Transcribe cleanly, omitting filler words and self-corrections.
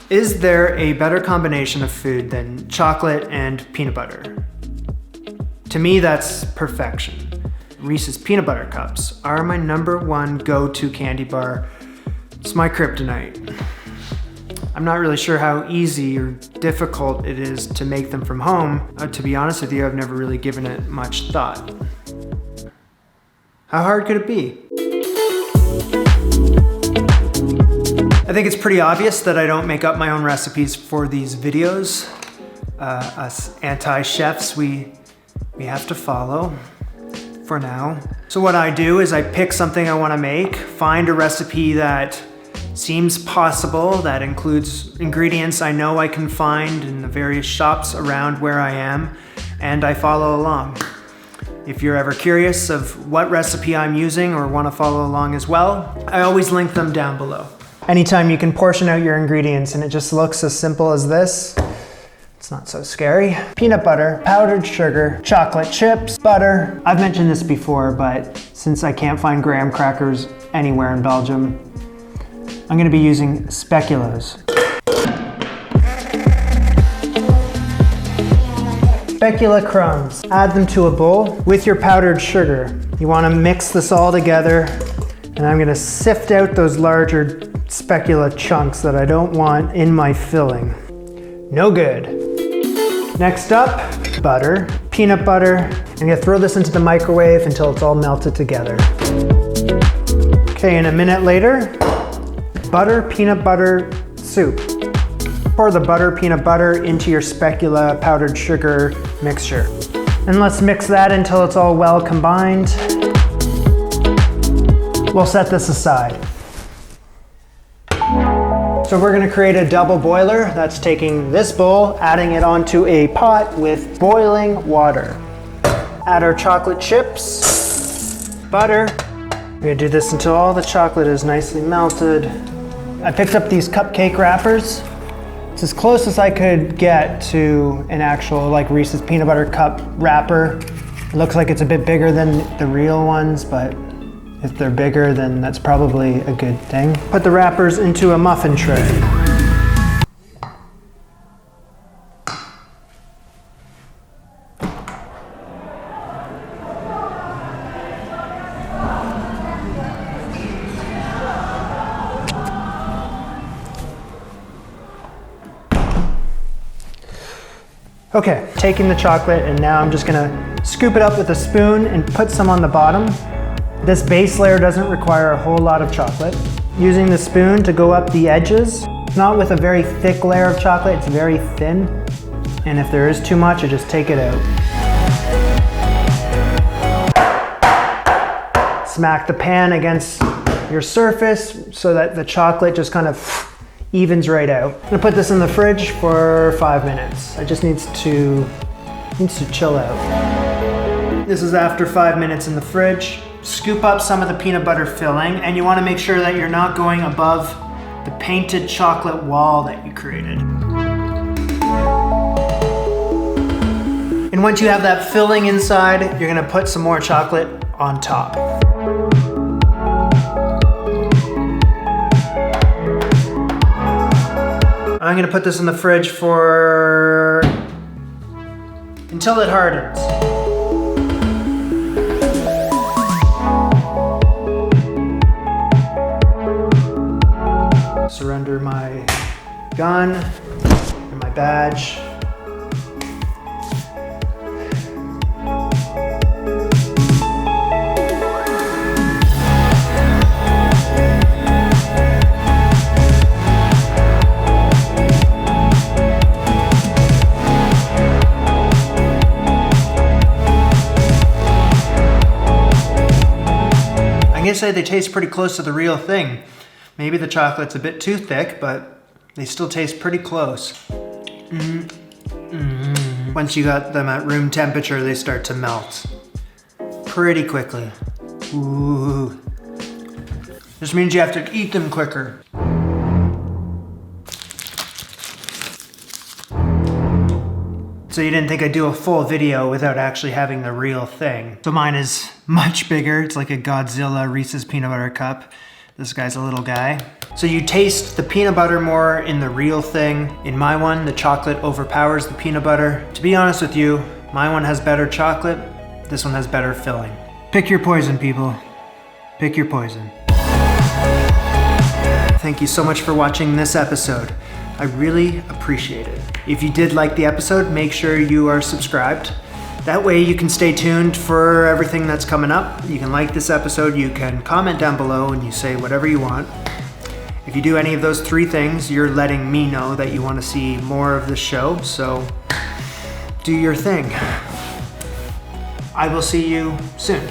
Is there a better combination of food than chocolate and peanut butter? To me, that's perfection. Reese's peanut butter cups are my #1 go-to candy bar. It's my kryptonite. I'm not really sure how easy or difficult it is to make them from home. To be honest with you, I've never really given it much thought. How hard could it be? I think it's pretty obvious that I don't make up my own recipes for these videos. Us anti-chefs, we have to follow for now. So what I do is I pick something I want to make, find a recipe that seems possible, that includes ingredients I know I can find in the various shops around where I am, and I follow along. If you're ever curious of what recipe I'm using or want to follow along as well, I always link them down below. Anytime you can portion out your ingredients and it just looks as simple as this, it's not so scary. Peanut butter, powdered sugar, chocolate chips, butter. I've mentioned this before, but since I can't find graham crackers anywhere in Belgium, I'm gonna be using speculoos. Specula crumbs. Add them to a bowl with your powdered sugar. You wanna mix this all together, and I'm gonna sift out those larger specula chunks that I don't want in my filling. No good. Next up, butter, peanut butter. I'm gonna throw this into the microwave until it's all melted together. Okay, and a minute later, butter, peanut butter soup. Pour the butter, peanut butter into your specula powdered sugar mixture. And let's mix that until it's all well combined. We'll set this aside. So we're gonna create a double boiler. That's taking this bowl, adding it onto a pot with boiling water. Add our chocolate chips, butter. We're gonna do this until all the chocolate is nicely melted. I picked up these cupcake wrappers. It's as close as I could get to an actual like Reese's peanut butter cup wrapper. It looks like it's a bit bigger than the real ones, but if they're bigger, then that's probably a good thing. Put the wrappers into a muffin tray. Okay, taking the chocolate, and now I'm just gonna scoop it up with a spoon and put some on the bottom. This base layer doesn't require a whole lot of chocolate. Using the spoon to go up the edges, not with a very thick layer of chocolate, it's very thin. And if there is too much, I just take it out. Smack the pan against your surface so that the chocolate just kind of evens right out. I'm gonna put this in the fridge for 5 minutes. It just needs to chill out. This is after 5 minutes in the fridge. Scoop up some of the peanut butter filling, and you wanna make sure that you're not going above the painted chocolate wall that you created. And once you have that filling inside, you're gonna put some more chocolate on top. I'm gonna put this in the fridge until it hardens. Surrender my gun and my badge. I guess they taste pretty close to the real thing. Maybe the chocolate's a bit too thick, but they still taste pretty close. Once you got them at room temperature, they start to melt pretty quickly. Ooh. This means you have to eat them quicker. So you didn't think I'd do a full video without actually having the real thing. So mine is much bigger. It's like a Godzilla Reese's peanut butter cup. This guy's a little guy. So you taste the peanut butter more in the real thing. In my one, the chocolate overpowers the peanut butter. To be honest with you, my one has better chocolate. This one has better filling. Pick your poison, people. Pick your poison. Thank you so much for watching this episode. I really appreciate it. If you did like the episode, make sure you are subscribed. That way you can stay tuned for everything that's coming up. You can like this episode, you can comment down below and you say whatever you want. If you do any of those 3 things, you're letting me know that you want to see more of the show, so do your thing. I will see you soon.